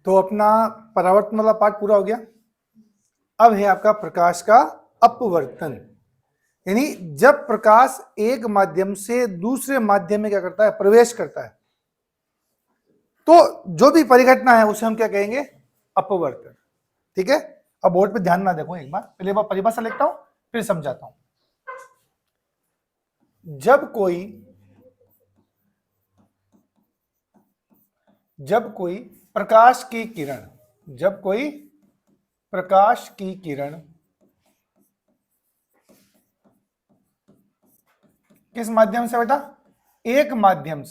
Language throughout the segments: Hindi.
तो अपना परावर्तन वाला पार्ट पूरा हो गया। अब है आपका प्रकाश का अपवर्तन, यानी जब प्रकाश एक माध्यम से दूसरे माध्यम में क्या करता है, प्रवेश करता है, तो जो भी परिघटना है उसे हम क्या कहेंगे, अपवर्तन। ठीक है, अब बोर्ड पे ध्यान ना देखो, एक बार पहले बार परिभाषा लिखता हूं फिर समझाता हूं। जब कोई प्रकाश की किरण किस माध्यम से बेटा, एक माध्यम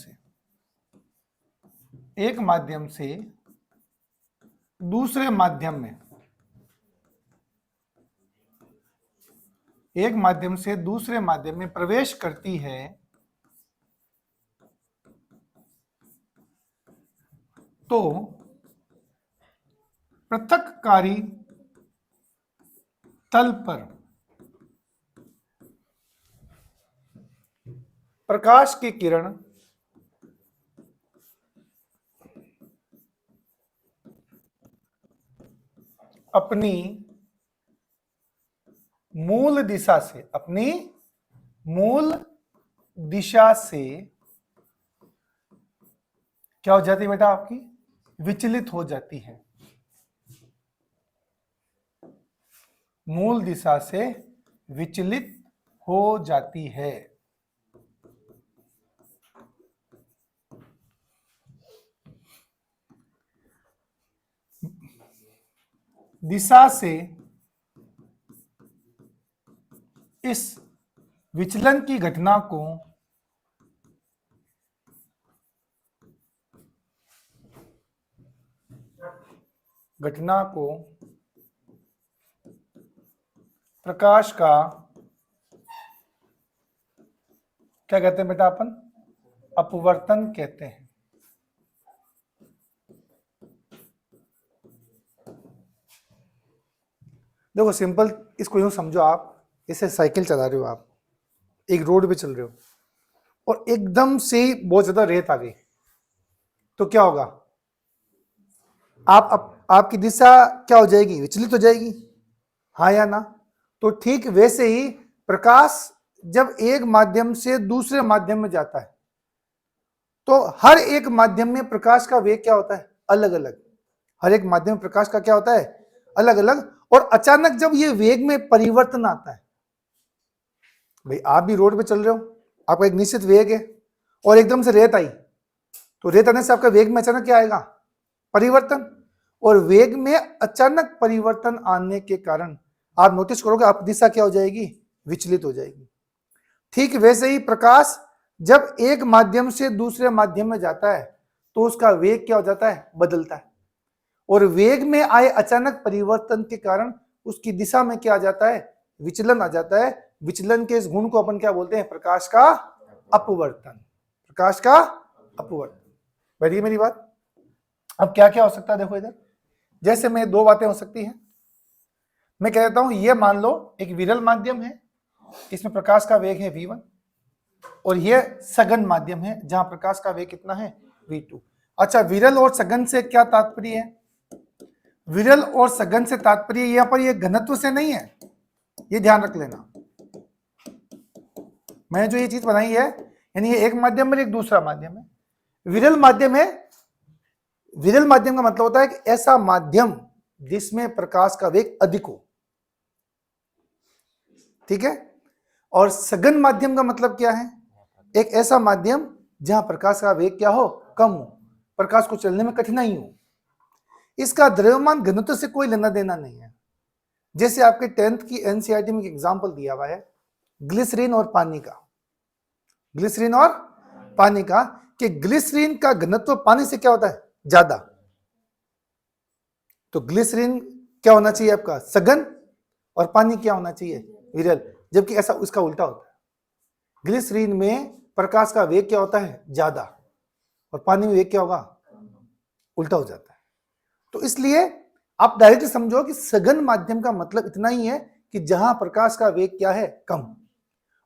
से दूसरे माध्यम में प्रवेश करती है, तो पृथक्कारी तल पर प्रकाश की किरण अपनी मूल दिशा से क्या हो जाती है बेटा, आपकी विचलित हो जाती है, मूल दिशा से विचलित हो जाती है। दिशा से इस विचलन की घटना को प्रकाश का क्या कहते हैं बेटा, अपन अपवर्तन कहते हैं। देखो सिंपल, इसको यूं समझो, आप इसे साइकिल चला रहे हो, आप एक रोड पे चल रहे हो और एकदम से बहुत ज्यादा रेत आ गई, तो क्या होगा, आपकी दिशा क्या हो जाएगी, विचलित हो जाएगी, हाँ या ना। तो ठीक वैसे ही प्रकाश जब एक माध्यम से दूसरे माध्यम में जाता है, तो हर एक माध्यम में प्रकाश का वेग क्या होता है, अलग अलग। हर एक माध्यम में प्रकाश का क्या होता है, अलग अलग। और अचानक जब ये वेग में परिवर्तन आता है, भाई आप भी रोड पे चल रहे हो, आपका एक निश्चित वेग है और एकदम से रेत आई, तो रेत आने से आपका वेग में अचानक क्या आएगा, परिवर्तन। और वेग में अचानक परिवर्तन आने के कारण आप नोटिस करोगे आप दिशा क्या हो जाएगी, विचलित हो जाएगी। ठीक वैसे ही प्रकाश जब एक माध्यम से दूसरे माध्यम में जाता है, तो उसका वेग क्या हो जाता है, बदलता है। और वेग में आए अचानक परिवर्तन के कारण उसकी दिशा में क्या आ जाता है, विचलन आ जाता है। विचलन के इस गुण को अपन क्या बोलते हैं, प्रकाश का अपवर्तन। प्रकाश का अपवर्तन। बैठिए मेरी बात। अब क्या क्या हो सकता है, देखो इधर, जैसे मैं दो बातें हो सकती हैं। मैं कह देता हूं, ये मान लो एक विरल माध्यम है, इसमें प्रकाश का वेग है v1, और यह सघन माध्यम है जहां प्रकाश का वेग कितना है, v2। अच्छा, विरल और सघन से क्या तात्पर्य है, विरल और सघन से तात्पर्य यहां पर ये घनत्व से नहीं है, ये ध्यान रख लेना। मैंने जो ये चीज बनाई है, यानी ये एक माध्यम में एक दूसरा माध्यम है, विरल माध्यम है। विरल माध्यम का मतलब होता है कि ऐसा माध्यम जिसमें प्रकाश का वेग अधिक हो, ठीक है। और सघन माध्यम का मतलब क्या है, एक ऐसा माध्यम जहां प्रकाश का वेग क्या हो, कम हो, प्रकाश को चलने में कठिनाई हो। इसका द्रव्यमान घनत्व से कोई लेना देना नहीं है। जैसे आपके 10th की एनसीईआरटी में एक एग्जांपल दिया हुआ है ग्लिसरीन और पानी का, ग्लिसरीन और पानी का, कि ग्लिसरीन का घनत्व पानी से क्या होता है, ज्यादा। तो ग्लिसरीन क्या होना चाहिए आपका, सघन, और पानी क्या होना चाहिए, विरल। जबकि ऐसा उसका उल्टा होता है, ग्लिसरीन में प्रकाश का वेग क्या होता है, ज्यादा, और पानी में वेग क्या होगा, उल्टा हो जाता है। तो इसलिए आप डायरेक्ट समझो कि सघन माध्यम का मतलब इतना ही है कि जहां प्रकाश का वेग क्या है, कम।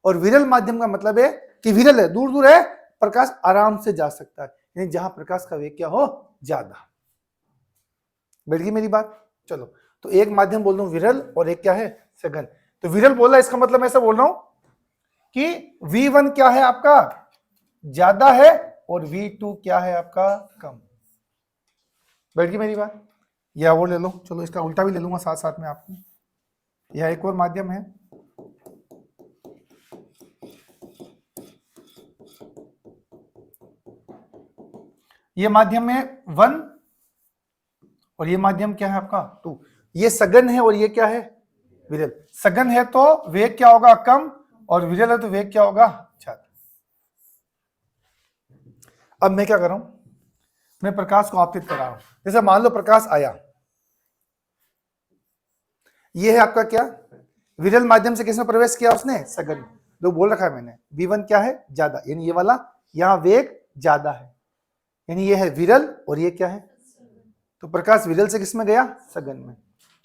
और विरल माध्यम का मतलब है कि विरल है, दूर दूर है, प्रकाश आराम से जा सकता है। यानी जहां प्रकाश का वेग क्या हो, ज्यादा। बैठ गई मेरी बात? चलो, तो एक माध्यम बोल रहा हूं विरल और एक क्या है, सघन। तो विरल बोला, इसका मतलब मैं ऐसा बोल रहा हूं कि V1 क्या है आपका, ज्यादा है, और V2 क्या है आपका, कम। बैठ गई मेरी बात? या वो ले लो, चलो इसका उल्टा भी ले लूंगा साथ साथ में आपको। यह एक और माध्यम है, ये माध्यम है 1 और ये माध्यम क्या है आपका 2। ये सघन है और ये क्या है, विरल। सघन है तो वेग क्या होगा, कम, और विरल है तो वेग क्या होगा, ज्यादा। अब मैं क्या कर रहा हूं, मैं प्रकाश को आपतित कर रहा हूं। जैसे मान लो प्रकाश आया, ये है आपका क्या, विरल माध्यम से किसमें प्रवेश किया उसने, सघन। तो बोल रखा है मैंने, V1 क्या है, ज्यादा, यानी ये वाला यहां वेग ज्यादा है, यानी ये है विरल और ये क्या है, तो प्रकाश विरल से किसमें गया, सघन में।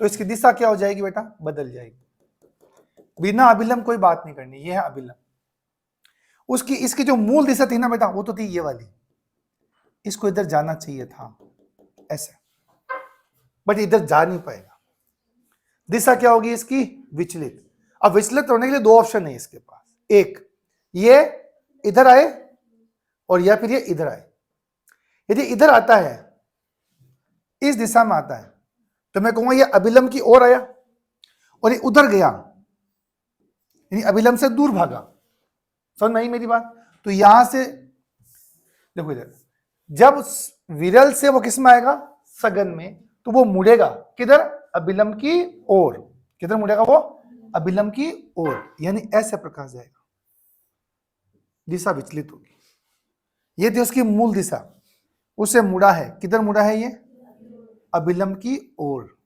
तो इसकी दिशा क्या हो जाएगी बेटा, बदल जाएगी। बिना अभिलंब कोई बात नहीं करनी, ये है अभिलंब। उसकी इसकी जो मूल दिशा थी ना बेटा, वो तो थी ये वाली, इसको इधर जाना चाहिए था ऐसे, बट इधर जा नहीं पाएगा। दिशा क्या होगी इसकी, विचलित। अब विचलित होने के लिए दो ऑप्शन है इसके पास, एक ये इधर आए और या फिर ये इधर आए। यदि इधर आता है, इस दिशा में आता है, तो मैं कहूंगा ये अभिलंब की ओर आया, और ये उधर गया, यानी अभिलंब से दूर भागा। समझ में आई मेरी बात? तो यहां से देखो इधर, जब विरल से वो किस में आएगा, सघन में, तो वो मुड़ेगा किधर, अभिलंब की ओर। किधर मुड़ेगा वो, अभिलंब की ओर, यानी ऐसे प्रकाश जाएगा, दिशा विचलित होगी। ये थी उसकी मूल दिशा, उसे मुड़ा है, किधर मुड़ा है ये, अभिलंब की ओर,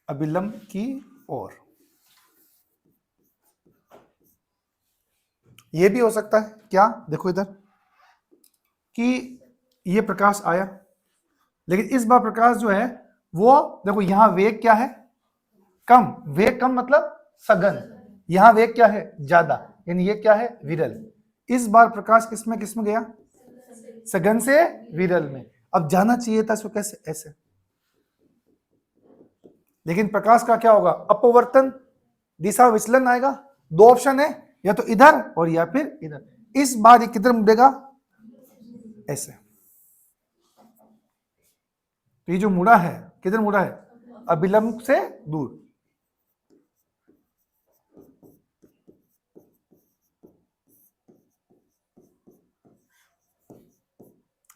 अभिलंब की ओर। ये भी हो सकता है क्या, देखो इधर, कि ये प्रकाश आया, लेकिन इस बार प्रकाश जो है वो, देखो यहां वेग क्या है, कम। वेग कम मतलब सघन, यहां वेग क्या है, ज्यादा, यानी ये क्या है, विरल। इस बार प्रकाश किसमें किसमें गया, सघन से विरल में। अब जाना चाहिए था इसको कैसे, ऐसे। लेकिन प्रकाश का क्या होगा, अपवर्तन, दिशा विचलन आएगा। दो ऑप्शन है, या तो इधर और या फिर इधर। इस बार ये किधर मुड़ेगा, ऐसे। तो ये जो मुड़ा है, किधर मुड़ा है, अभिलंब से दूर।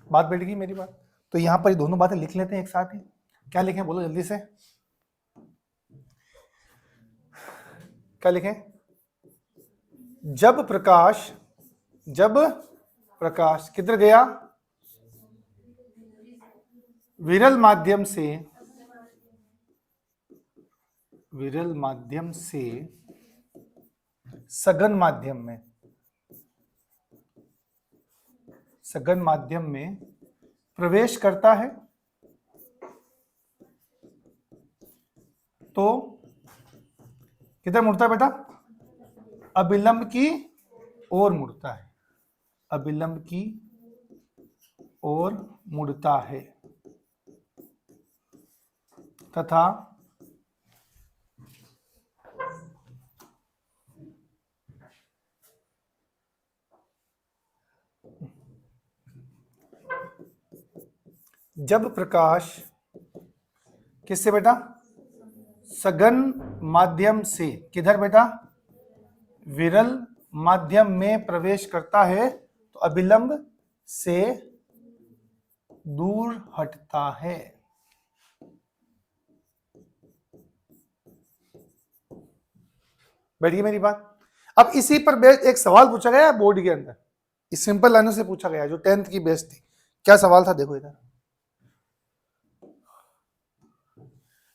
बात बैठ गई मेरी बात? तो यहां पर ये दोनों बातें लिख लेते हैं एक साथ ही। क्या लिखें, बोलो जल्दी से, क्या लिखें? जब प्रकाश किधर गया, विरल माध्यम से सघन माध्यम में प्रवेश करता है, तो किधर मुड़ता है बेटा, अभिलंब की ओर मुड़ता है, अभिलंब की ओर मुड़ता है, तथा जब प्रकाश किससे बेटा, सघन माध्यम से, किधर बेटा, विरल माध्यम में प्रवेश करता है, तो अभिलंब से दूर हटता है। बैठिए मेरी बात? अब इसी पर बेस्ड एक सवाल पूछा गया है बोर्ड के अंदर, इस सिंपल लाइनों से पूछा गया है, जो 10th की बेस्ड थी। क्या सवाल था, देखो इधर,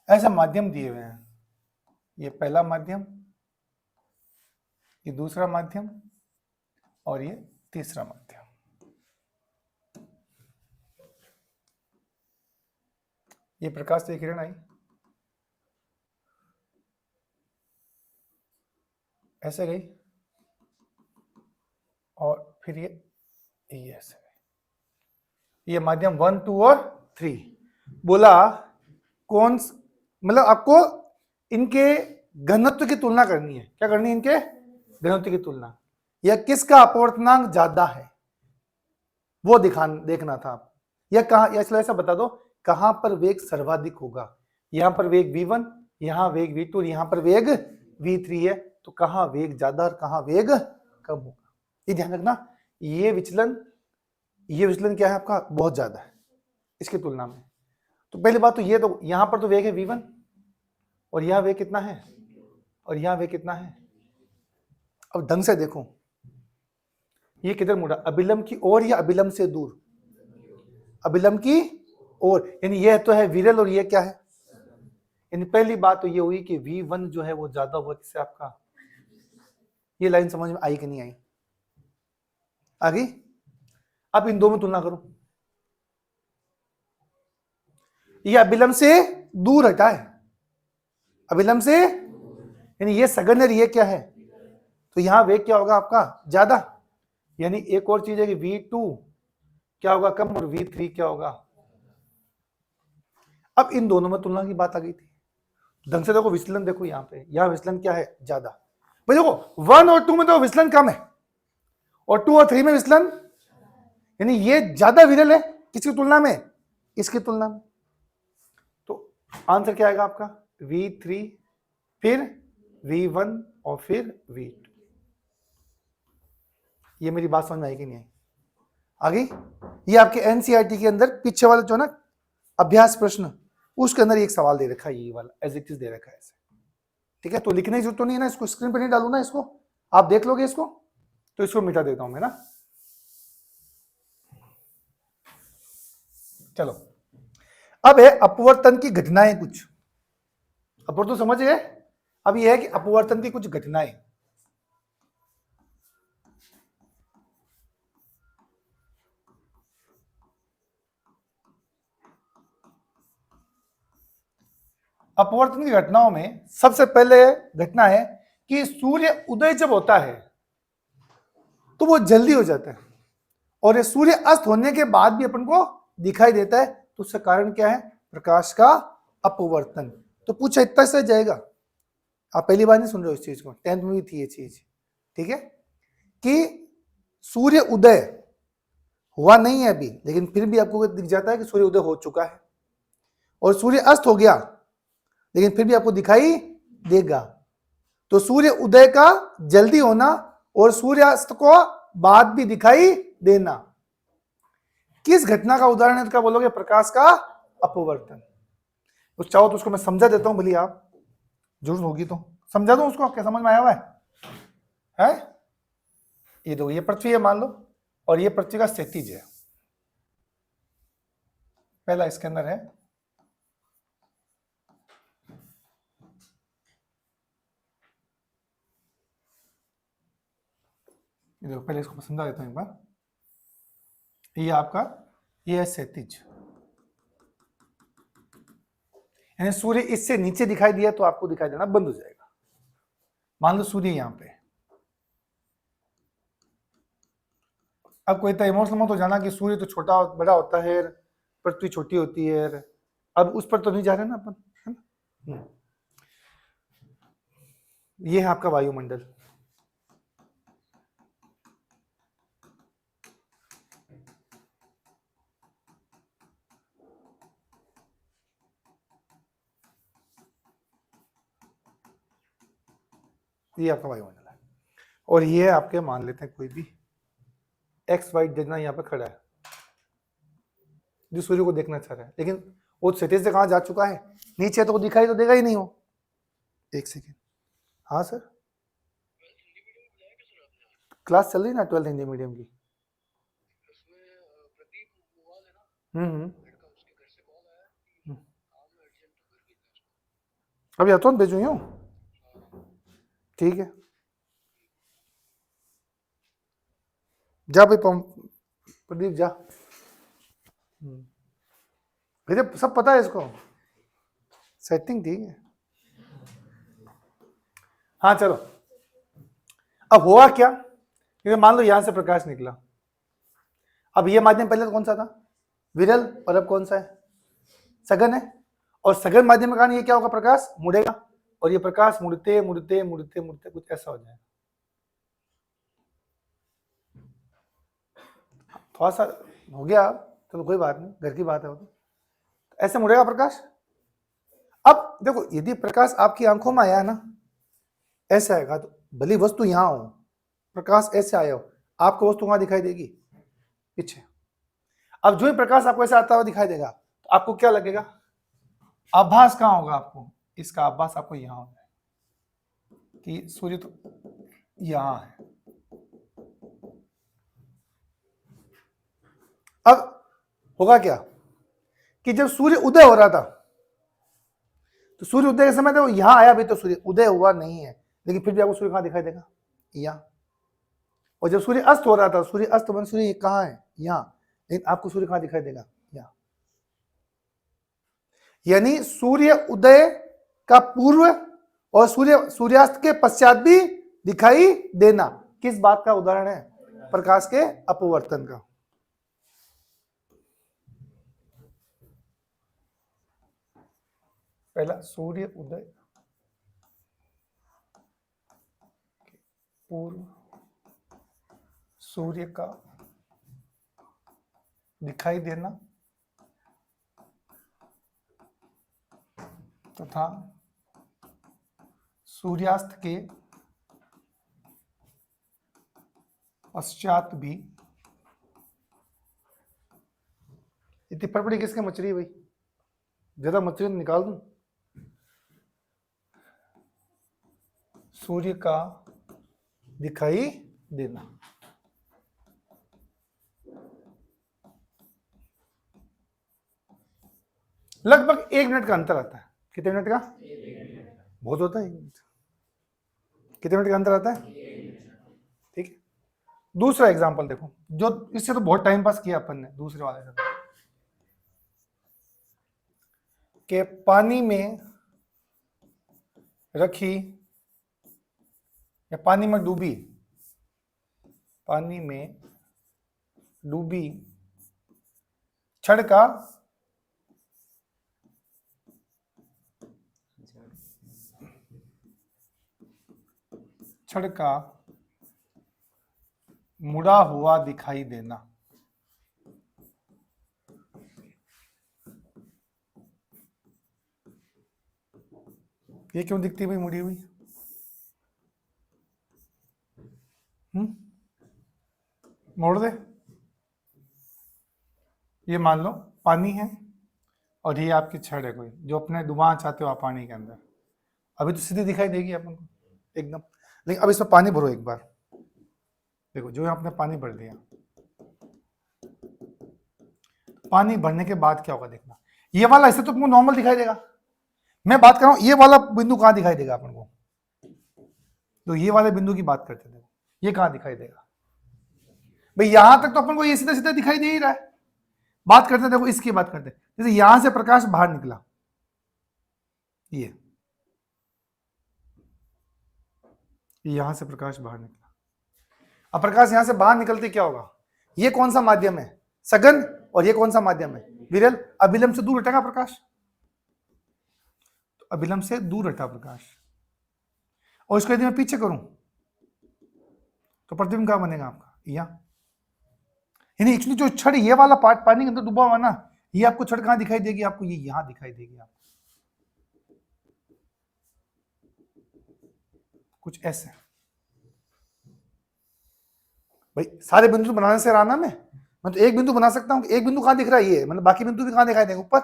ऐसा माध्यम दिए हुए हैं, ये पहला माध्यम, ये दूसरा माध्यम, और ये तीसरा माध्यम। ये प्रकाश से किरण आई, ऐसे गई, और फिर ये ऐसे, ये माध्यम 1 2 और 3। बोला कौन, मतलब आपको इनके घनत्व की तुलना करनी है। क्या करनी है? इनके घनत्व की तुलना, या किसका अपवर्तनांक ज्यादा है वो देखना था आप, या कहा, या ऐसा बता दो कहां पर वेग सर्वाधिक होगा। यहां पर वेग v1, यहां वेग v2 और यहां पर वेग v3 है, तो कहां वेग ज्यादा और कहां वेग कम होगा, ये ध्यान रखना। ये विचलन क्या है आपका? बहुत ज्यादा है इसकी तुलना में। तो पहली बात तो ये, तो यहां पर तो वेग है v1 और यहां वेग कितना है, और यहां वेग कितना है। अब ढंग से देखो, ये किधर मुड़ा? अभिलंब की ओर या अभिलंब से दूर? अभिलंब की ओर, यानी यह तो है विरल और ये क्या है। यानी पहली बात तो ये हुई कि v1 जो है वो ज्यादा हुआ किससे आपका। ये लाइन समझ में आई कि नहीं आई? आ गई? अब इन दो में तुलना करो, ये अभिलंब से दूर हटा है, अभिलंब से, यानी ये सघन है, ये क्या है, तो यहां वेग क्या होगा आपका? ज्यादा। यानी एक और चीज है कि v2 क्या होगा? कम, और v3 क्या होगा? अब इन दोनों में तुलना की बात आ गई थी। ढंग से देखो, विचलन देखो, यहां विचलन क्या है? ज्यादा। भाई देखो 1 और 2 में तो विचलन कम है, और 2 और 3 में विचलन, यानी ये ज्यादा विरल है किसकी तुलना में? इसकी तुलना में। तो आंसर क्या आएगा आपका? v3, फिर v1 और फिर v2। ये मेरी बात समझ में आई कि नहीं आई? आ गई? ये आपके एनसीईआरटी के अंदर पीछे वाला जो ना अभ्यास प्रश्न, उसके अंदर एक सवाल दे रखा है, ये वाला एज इट इज दे रखा है ऐसे। ठीक है, तो लिखने की जरूरत तो नहीं है ना, इसको स्क्रीन पे नहीं डालू ना, इसको आप देख लोगे इसको, तो इसको मिटा देता हूं मैं ना। चलो, अब है अपवर्तन की घटनाएं कुछ। अपवर्तन समझ गए? अब यह है कि अपवर्तन की कुछ घटनाएं। अपवर्तन की घटनाओं में सबसे पहले घटना है कि सूर्य उदय जब होता है तो वो जल्दी हो जाता है, और ये सूर्य अस्त होने के बाद भी अपन को दिखाई देता है, तो उसका कारण क्या है? प्रकाश का अपवर्तन। तो पूछा इतना से जाएगा, आप पहली बार नहीं सुन रहे हो इस चीज को, 10th में भी थी ये चीज। ठीक है, कि सूर्य उदय हुआ नहीं है अभी, लेकिन फिर भी आपको दिख जाता है कि सूर्य उदय हो चुका है, और सूर्य अस्त हो गया लेकिन फिर भी आपको दिखाई देगा। तो सूर्य उदय का जल्दी होना और सूर्यास्त को बाद भी दिखाई देना, किस घटना का उदाहरण है? तो क्या बोलोगे? प्रकाश का अपवर्तन। तो चाहो तो उसको मैं समझा देता हूं, भले आप जरूरत होगी तो समझा दो उसको। क्या समझ में आया हुआ है? ये दो, ये पृथ्वी है मान लो, और ये पृथ्वी का क्षैतिज है। पहला इसके अंदर है, ये देखो, पहले इसको समझा देता हूं एक बार। ये आपका, ये है क्षैतिज, यानी सूर्य इससे नीचे दिखाई दिया तो आपको दिखाई देना बंद हो जाएगा। मान लो सूर्य यहां पे, अब कोई इतना इमोशनल मत हो जाना कि सूर्य तो छोटा बड़ा होता है, पृथ्वी छोटी होती है। अब उस पर तो नहीं जा रहे ना अपन, है ना? ये है आपका वायुमंडल, ये आपका वायुमंडल है, और ये आपके मान लेते हैं कोई भी एक्स वाई देखना यहाँ पे खड़ा है, जो सूर्य को देखना चाह रहा है, लेकिन वो क्षैतिज से कहाँ जा चुका है? नीचे, तो वो दिखाई तो देगा ही नहीं। हो एक सेकेंड, हाँ सर, क्लास चल रही है ना 12th हिंदी मीडियम की। अभी आता हूँ, भेजू यूँ, ठीक है, जा भाई प्रदीप जा। मुझे सब पता है इसको, सेटिंग ठीक है। हाँ चलो, अब हुआ क्या क्योंकि मान लो यहां से प्रकाश निकला, अब ये माध्यम पहले तो कौन सा था, विरल, और अब कौन सा है, सघन है। और सघन माध्यम के कारण ये क्या होगा, प्रकाश मुड़ेगा, और ये प्रकाश मुड़ते मुड़ते मुड़ते मुड़ते कुछ ऐसा हो जाएगा। थोड़ा सा हो गया, चलो कोई बात नहीं, घर की बात है वो तो। ऐसे मुड़ेगा प्रकाश। अब देखो, यदि प्रकाश आपकी आंखों में आया ना, ऐसे आएगा, तो भली वस्तु यहां हो, प्रकाश ऐसे आया हो, आपको वस्तु वहां दिखाई देगी पीछे। अब जो ही प्रकाश आपको ऐसे आता हुआ दिखाई देगा, तो आपको क्या लगेगा, आभास कहां होगा, आपको इसका आभास आपको यहां होगा कि सूर्य तो यहां है। अब होगा क्या कि जब सूर्य उदय हो रहा था, तो सूर्य उदय के समय तो यहां आया, भी तो सूर्य उदय हुआ नहीं है, लेकिन फिर भी आपको सूर्य कहां दिखाई देगा, यहां। और जब सूर्य अस्त हो रहा था, सूर्य अस्त बन, सूर्य कहां है, यहां, लेकिन आपको सूर्य कहां दिखाई देगा, यहां। यानी सूर्य उदय का पूर्व और सूर्यास्त के पश्चात भी दिखाई देना, किस बात का उदाहरण है, प्रकाश के अपवर्तन का। पहला सूर्य उदय पूर्व सूर्य का दिखाई देना तथा सूर्यास्त के पश्चात भी। इतनी फटफटी किसके मछली है भाई, ज्यादा मछली निकाल दूं। सूर्य का दिखाई देना, लगभग 1 मिनट का अंतर आता है। कितने मिनट का, बहुत होता है 1 मिनट। कितने मिनट का अंतर आता है, ठीक है। दूसरा एग्जांपल देखो, जो इससे तो बहुत टाइम पास किया अपन ने, दूसरे वाले से, कि पानी में रखी या पानी में डूबी छड़ का मुड़ा हुआ दिखाई देना। ये क्यों दिखती भाई मुड़ी हुई, मोड़ दे। ये मान लो पानी है और ये आपकी छड़ है कोई, जो अपने डुबाना चाहते हो आप पानी के अंदर, अभी तो सीधी दिखाई देगी अपन को एकदम, लेकिन अब इसमें पानी भरो एक बार, देखो जो आपने पानी भर दिया, पानी भरने के बाद क्या होगा देखना, ये वाला हिस्सा तो तुमको नॉर्मल दिखाई देगा। मैं बात कर रहा हूं ये वाला बिंदु कहां दिखाई देगा अपन को, तो ये वाले बिंदु की बात करते हैं, ये कहां दिखाई देगा भाई, यहां तक तो अपन को ये सीधा सीधा दिखाई दे ही रहा है। बात करते हैं, देखो इसकी बात करते हैं, जैसे यहां से प्रकाश बाहर निकला, ये यहां से प्रकाश बाहर निकला, अब प्रकाश यहां से बाहर निकलते क्या होगा, ये कौन सा माध्यम है, सघन, और ये कौन सा माध्यम है, विरल। अभिलंब से दूर हटेगा प्रकाश, तो अभिलंब से दूर हटा प्रकाश, और इसको यदि मैं पीछे करूं तो प्रतिबिंब कहां बनेगा आपका, यहां। यानी एक्चुअली जो छड़ ये वाला पार्ट पानी के अंदर डूबा हुआ ना, ये आपको छड़ कहां दिखाई देगी, आपको ये यहां दिखाई देगी आपको, कुछ ऐसे। भाई सारे बिंदु बनाने से रहा ना, मैं तो एक बिंदु बना सकता हूँ, एक बिंदु कहां दिख रहा है, ये मतलब बाकी बिंदु भी कहां दिखाई देंगे, ऊपर।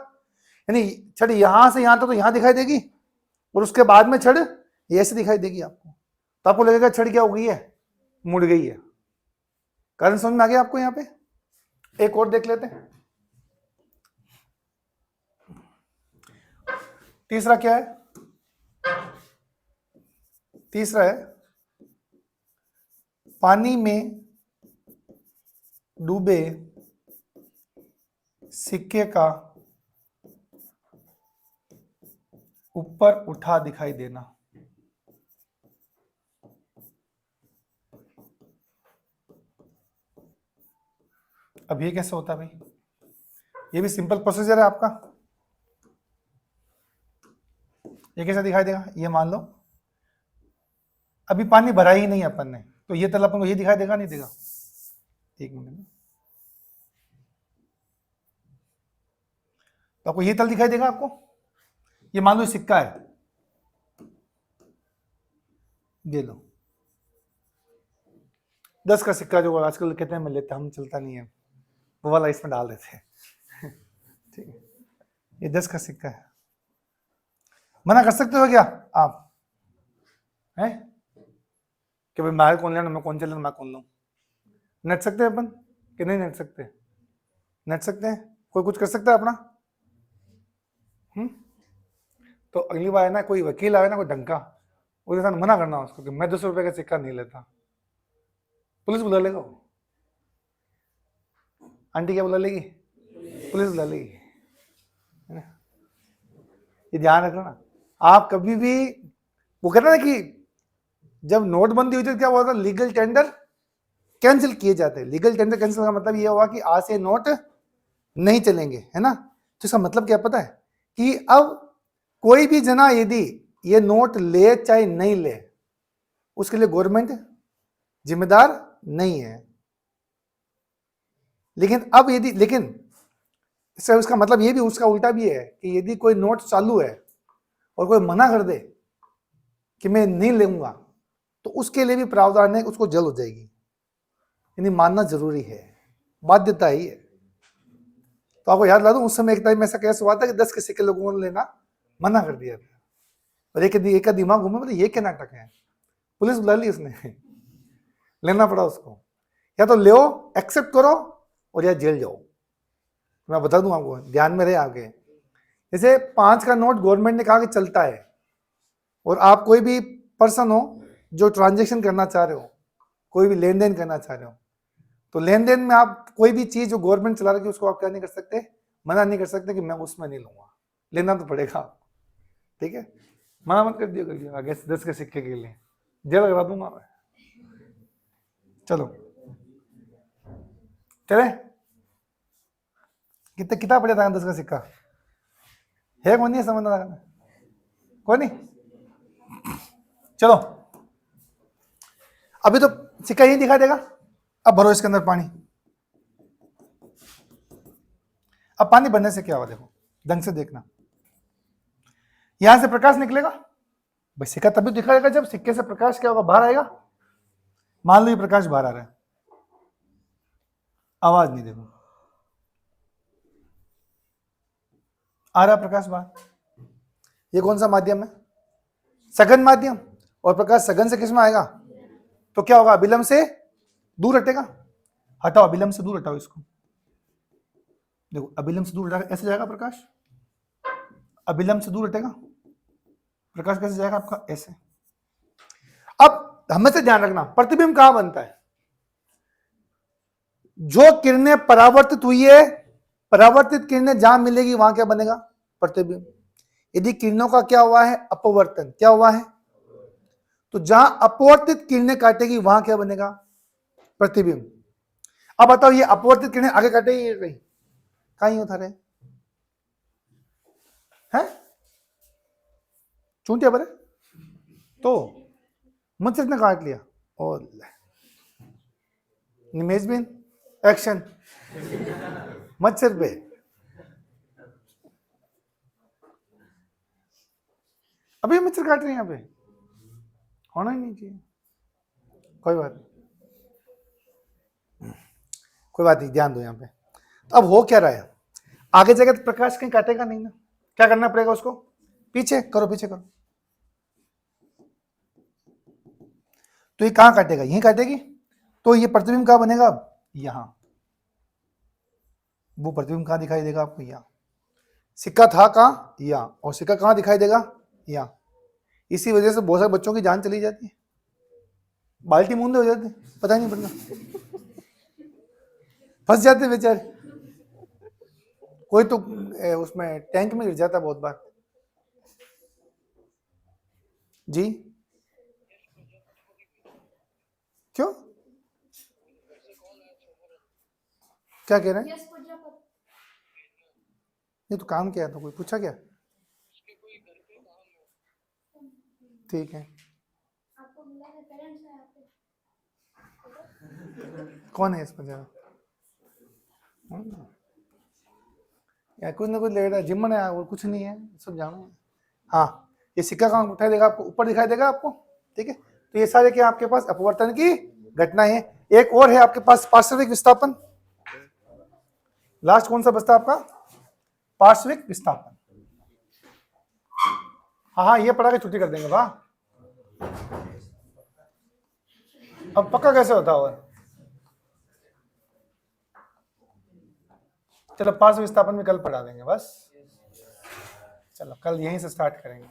यानी छड़ यहां से यहां तक तो यहां दिखाई देगी, और उसके बाद में छड़ ये ऐसे दिखाई देगी आपको, तो आपको लगेगा छड़ क्या हो गई है, मुड़ गई है। कारण समझ में आ गया आपको, यहाँ पे एक और देख लेते हैं। तीसरा क्या है, तीसरा है पानी में डूबे सिक्के का ऊपर उठा दिखाई देना। अब ये कैसे होता है भाई? ये भी सिंपल प्रोसीजर है आपका। ये कैसा दिखाई देगा? ये मान लो अभी पानी भरा ही नहीं अपन ने, तो ये तल अपन को ये दिखाई देगा नहीं देगा? एक मिनट, तो आपको ये तल दिखाई देगा आपको? ये मान लो सिक्का है, ये लो 10 का सिक्का जो आजकल कहते हैं मैं लेता, हम चलता नहीं है, वो वाला इसमें डाल देते हैं। ठीक है, ये 10 का सिक्का है। मना कर सकते हो क्या आप? हैं कि भाई मैं कौन लेना, मैं कौन चलना, मैं कौन लूँ? नट सकते हैं अपन कि नहीं नट सकते? नट सकते हैं। कोई कुछ कर सकता है अपना? तो अगली बार है ना, कोई वकील आए ना, कोई डंका, उसके साथ मना करना उसको कि मैं 200 रुपये का सिक्का नहीं लेता। पुलिस बुला लेगा वो। आंटी क्या बुला लेगी? पुलिस बुला लेगी, है ना? ये ध्यान रखना ना। आप कभी भी, वो कहते ना कि जब नोटबंदी हुई थी क्या हुआ था? लीगल टेंडर कैंसिल किए जाते हैं। लीगल टेंडर कैंसिल का मतलब ये हुआ कि आज से नोट नहीं चलेंगे, है ना? तो इसका मतलब क्या पता है कि अब कोई भी जना यदि ये नोट ले चाहे नहीं ले, उसके लिए गवर्नमेंट जिम्मेदार नहीं है। लेकिन अब यदि, लेकिन इससे उसका मतलब ये भी, उसका उल्टा भी है कि यदि कोई नोट चालू है और कोई मना कर दे कि मैं नहीं लूंगा, तो उसके लिए भी प्रावधान है, उसको जेल हो जाएगी। यानी मानना जरूरी है, बाध्यता ही है। तो आपको याद ला दूं, उस समय एक टाइम ऐसा कैसे हुआ था कि 10 के सिक्के लोगों ने लेना मना कर दिया था, और एक का दिमाग घूमा, मतलब ये क्या नाटक है? पुलिस बुला ली उसने। लेना पड़ा उसको। या तो ले एक्सेप्ट करो और या जेल जाओ। मैं बता दूं आपको, ध्यान में रहे आगे। जैसे 5 का नोट गवर्नमेंट ने कहा कि चलता है, और आप कोई भी पर्सन हो जो ट्रांजेक्शन करना चाह रहे हो, कोई भी लेन देन करना चाह रहे हो, तो लेन देन में आप कोई भी चीज जो गवर्नमेंट चला रही है उसको आप क्या नहीं कर सकते? मना नहीं कर सकते कि मैं उसमें नहीं लूंगा, लेना तो पड़ेगा। ठीक है, मना मत कर दिया आगे 10 के सिक्के के लिए, जेल लगा दूंगा मैं। चलो चले, कितने किताब पढ़ा था 10 का सिक्का है? कौन नहीं समझ रहा? कौन नहीं? चलो, अभी तो सिक्का ही दिखा देगा। अब भरो इसके अंदर पानी। अब पानी भरने से क्या होगा? देखो ढंग से देखना, यहां से प्रकाश निकलेगा भाई। सिक्का तभी दिखाएगा जब सिक्के से प्रकाश क्या होगा? बाहर आएगा। मान लो ये प्रकाश बाहर आ रहा है, आवाज नहीं, देखो आ रहा प्रकाश बाहर। ये कौन सा माध्यम है? सघन माध्यम। और प्रकाश सघन से किस में आएगा? तो क्या होगा? अभिलंब से दूर हटेगा। हटाओ, अभिलंब से दूर हटाओ इसको। देखो अभिलंब से दूर हटा, ऐसे जाएगा प्रकाश। अभिलंब से दूर हटेगा, प्रकाश कैसे जाएगा आपका? ऐसे। अब हमेशा ध्यान रखना, प्रतिबिंब कहां बनता है? जो किरणें परावर्तित हुई है, परावर्तित किरणें जहां मिलेगी वहां क्या बनेगा? प्रतिबिंब। यदि किरणों का क्या हुआ है? अपवर्तन। क्या हुआ है? तो जहां अपवर्तित किरणें काटेगी वहां क्या बनेगा? प्रतिबिंब। अब बताओ ये अपवर्तित किरणें आगे काटेगी कहीं? कहीं होता रहे हैं? चूंटिया पर तो मुझसे इसने काट लिया। और निमेश बिन एक्शन मच्छर पे। अभी मच्छर काट रहे हैं, यहाँ पे होना ही नहीं चाहिए। कोई बात नहीं, कोई बात नहीं, ध्यान दो यहाँ पे। तो अब हो क्या रहा है? आगे जाके तो प्रकाश कहीं काटेगा नहीं ना, क्या करना पड़ेगा उसको? पीछे करो, पीछे करो। तो ये कहां काटेगा? यहीं काटेगी। तो ये प्रतिबिंब कहां बनेगा? अब यहां। वो प्रतिबिंब कहां दिखाई देगा आपको? यहां। सिक्का था कहां? यहां। और सिक्का कहां दिखाई देगा? यहां। इसी वजह से बहुत सारे बच्चों की जान चली जाती है, बाल्टी मूंदे हो जाते, पता ही नहीं पड़ता, फंस जाते बेचारे। कोई तो उसमें टैंक में गिर जाता बहुत बार। जी क्यों? क्या कह रहे हैं? ये तो काम क्या है, तो कोई पूछा क्या? ठीक है, कौन है इसमें जरा? या कुछ ना कुछ ले रहा है, जिम में है और कुछ नहीं है, सब जानो। हाँ, ये सिक्का कहाँ उठाई देगा आपको? ऊपर दिखाई देगा आपको, ठीक है। तो ये सारे क्या आपके पास अपवर्तन की घटनाएं हैं। एक और है आपके पास पार्श्विक विस्थापन। लास्ट कौन सा बचता है आपका? पार्श्विक विस्थापन। हाँ हाँ, ये पढ़ा के छुट्टी कर देंगे वाह। अब पक्का कैसे होता होगा? चलो पार्श्व विस्थापन में कल पढ़ा देंगे बस। चलो कल यहीं से स्टार्ट करेंगे।